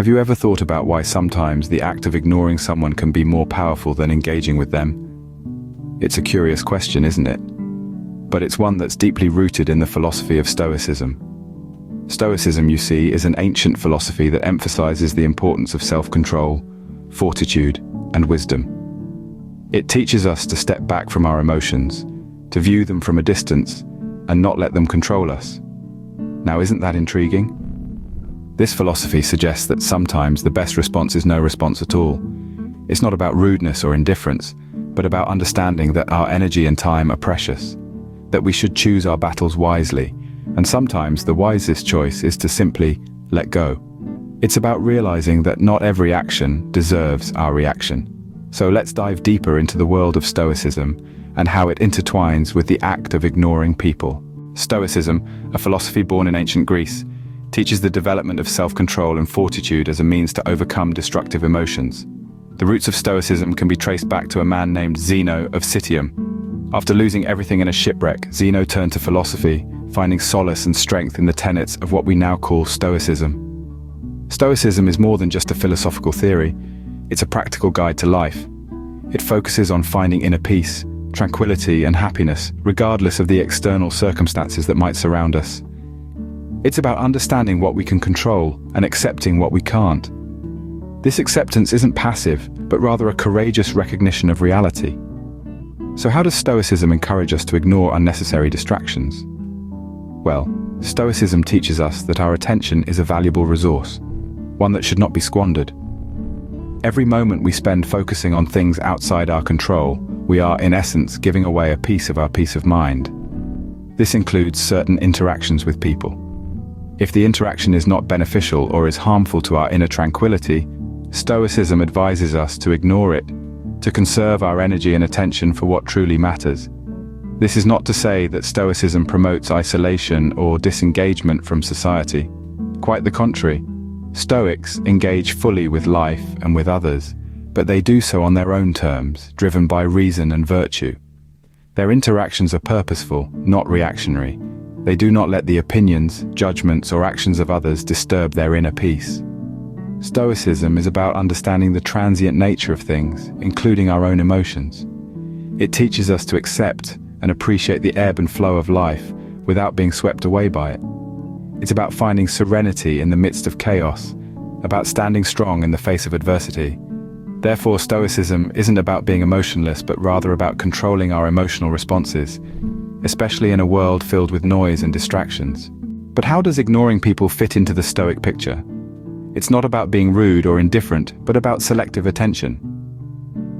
Have you ever thought about why sometimes the act of ignoring someone can be more powerful than engaging with them? It's a curious question, isn't it? But it's one that's deeply rooted in the philosophy of Stoicism. Stoicism, you see, is an ancient philosophy that emphasizes the importance of self-control, fortitude, and wisdom. It teaches us to step back from our emotions, to view them from a distance, and not let them control us. Now, isn't that intriguing? This philosophy suggests that sometimes the best response is no response at all. It's not about rudeness or indifference, but about understanding that our energy and time are precious, that we should choose our battles wisely, and sometimes the wisest choice is to simply let go. It's about realizing that not every action deserves our reaction. So let's dive deeper into the world of Stoicism and how it intertwines with the act of ignoring people. Stoicism, a philosophy born in ancient Greece, teaches the development of self-control and fortitude as a means to overcome destructive emotions. The roots of Stoicism can be traced back to a man named Zeno of Citium. After losing everything in a shipwreck, Zeno turned to philosophy, finding solace and strength in the tenets of what we now call Stoicism. Stoicism is more than just a philosophical theory. It's a practical guide to life. It focuses on finding inner peace, tranquility, and happiness, regardless of the external circumstances that might surround us. It's about understanding what we can control and accepting what we can't. This acceptance isn't passive, but rather a courageous recognition of reality. So how does Stoicism encourage us to ignore unnecessary distractions? Well, Stoicism teaches us that our attention is a valuable resource, one that should not be squandered. Every moment we spend focusing on things outside our control, we are, in essence, giving away a piece of our peace of mind. This includes certain interactions with people. If the interaction is not beneficial or is harmful to our inner tranquility, Stoicism advises us to ignore it, to conserve our energy and attention for what truly matters. This is not to say that Stoicism promotes isolation or disengagement from society. Quite the contrary. Stoics engage fully with life and with others, but they do so on their own terms, driven by reason and virtue. Their interactions are purposeful, not reactionary. They do not let the opinions, judgments, or actions of others disturb their inner peace. Stoicism is about understanding the transient nature of things, including our own emotions. It teaches us to accept and appreciate the ebb and flow of life without being swept away by it. It's about finding serenity in the midst of chaos, about standing strong in the face of adversity. Therefore, Stoicism isn't about being emotionless, but rather about controlling our emotional responses, especially in a world filled with noise and distractions. But how does ignoring people fit into the Stoic picture? It's not about being rude or indifferent, but about selective attention.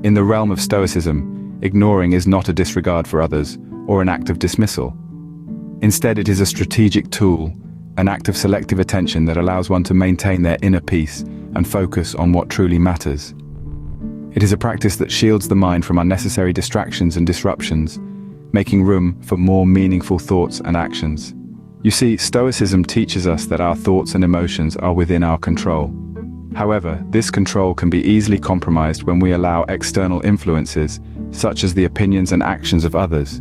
In the realm of Stoicism, ignoring is not a disregard for others or an act of dismissal. Instead, it is a strategic tool, an act of selective attention that allows one to maintain their inner peace and focus on what truly matters. It is a practice that shields the mind from unnecessary distractions and disruptions, making room for more meaningful thoughts and actions. You see, Stoicism teaches us that our thoughts and emotions are within our control. However, this control can be easily compromised when we allow external influences, such as the opinions and actions of others,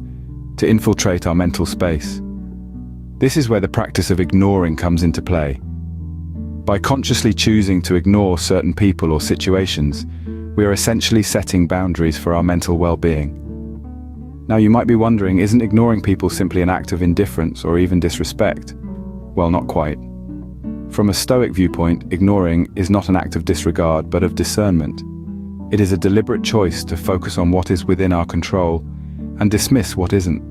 to infiltrate our mental space. This is where the practice of ignoring comes into play. By consciously choosing to ignore certain people or situations, we are essentially setting boundaries for our mental well-being. Now, you might be wondering, isn't ignoring people simply an act of indifference or even disrespect? Well, not quite. From a Stoic viewpoint, ignoring is not an act of disregard, but of discernment. It is a deliberate choice to focus on what is within our control and dismiss what isn't.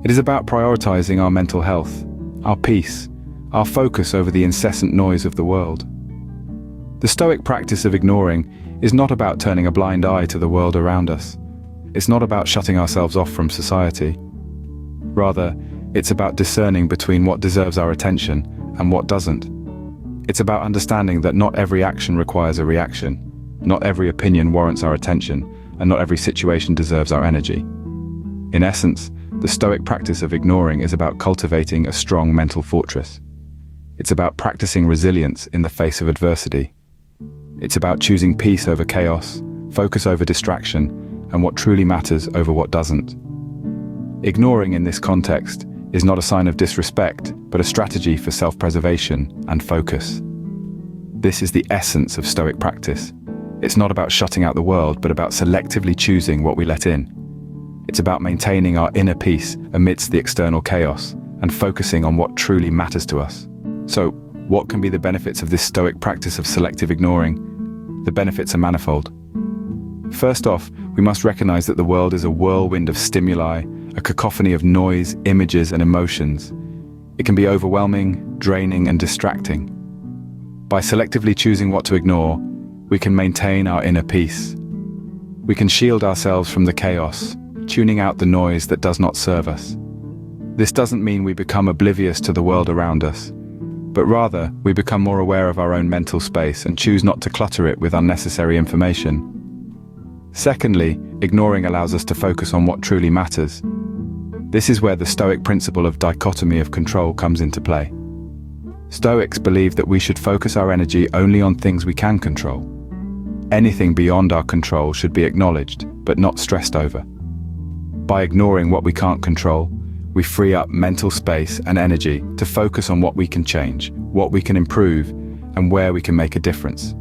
It is about prioritizing our mental health, our peace, our focus over the incessant noise of the world. The Stoic practice of ignoring is not about turning a blind eye to the world around us. It's not about shutting ourselves off from society. Rather, it's about discerning between what deserves our attention and what doesn't. It's about understanding that not every action requires a reaction, not every opinion warrants our attention, and not every situation deserves our energy. In essence, the Stoic practice of ignoring is about cultivating a strong mental fortress. It's about practicing resilience in the face of adversity. It's about choosing peace over chaos, focus over distraction, and what truly matters over what doesn't. Ignoring in this context is not a sign of disrespect, but a strategy for self-preservation and focus. This is the essence of Stoic practice. It's not about shutting out the world, but about selectively choosing what we let in. It's about maintaining our inner peace amidst the external chaos and focusing on what truly matters to us. So, what can be the benefits of this Stoic practice of selective ignoring? The benefits are manifold. First off, we must recognize that the world is a whirlwind of stimuli, a cacophony of noise, images, and emotions. It can be overwhelming, draining, and distracting. By selectively choosing what to ignore, we can maintain our inner peace. We can shield ourselves from the chaos, tuning out the noise that does not serve us. This doesn't mean we become oblivious to the world around us, but rather we become more aware of our own mental space and choose not to clutter it with unnecessary information. Secondly, ignoring allows us to focus on what truly matters. This is where the Stoic principle of dichotomy of control comes into play. Stoics believe that we should focus our energy only on things we can control. Anything beyond our control should be acknowledged, but not stressed over. By ignoring what we can't control, we free up mental space and energy to focus on what we can change, what we can improve, and where we can make a difference.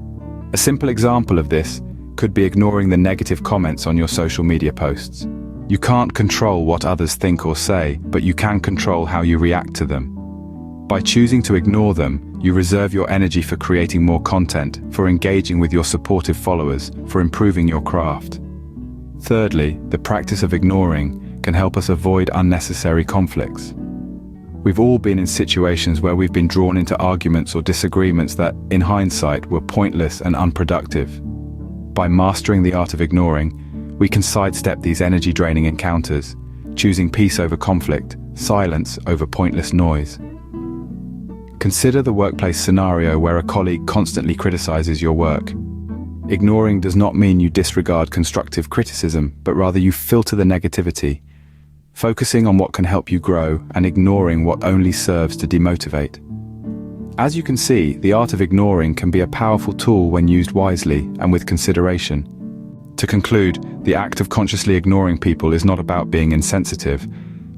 A simple example of this could be ignoring the negative comments on your social media posts. You can't control what others think or say, but you can control how you react to them. By choosing to ignore them, you reserve your energy for creating more content, for engaging with your supportive followers, for improving your craft. Thirdly, the practice of ignoring can help us avoid unnecessary conflicts. We've all been in situations where we've been drawn into arguments or disagreements that, in hindsight, were pointless and unproductive. By mastering the art of ignoring, we can sidestep these energy-draining encounters, choosing peace over conflict, silence over pointless noise. Consider the workplace scenario where a colleague constantly criticizes your work. Ignoring does not mean you disregard constructive criticism, but rather you filter the negativity, focusing on what can help you grow and ignoring what only serves to demotivate. As you can see, the art of ignoring can be a powerful tool when used wisely and with consideration. To conclude, the act of consciously ignoring people is not about being insensitive,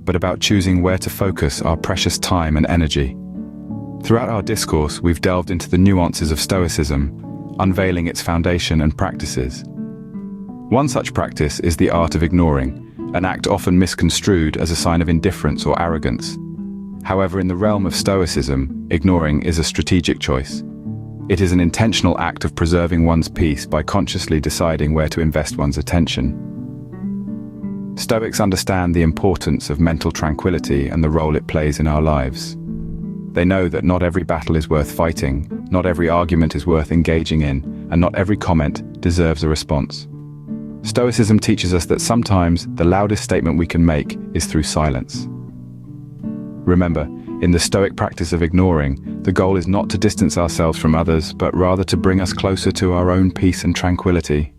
but about choosing where to focus our precious time and energy. Throughout our discourse, we've delved into the nuances of Stoicism, unveiling its foundation and practices. One such practice is the art of ignoring, an act often misconstrued as a sign of indifference or arrogance. However, in the realm of Stoicism, ignoring is a strategic choice. It is an intentional act of preserving one's peace by consciously deciding where to invest one's attention. Stoics understand the importance of mental tranquility and the role it plays in our lives. They know that not every battle is worth fighting, not every argument is worth engaging in, and not every comment deserves a response. Stoicism teaches us that sometimes the loudest statement we can make is through silence. Remember, in the Stoic practice of ignoring, the goal is not to distance ourselves from others, but rather to bring us closer to our own peace and tranquility.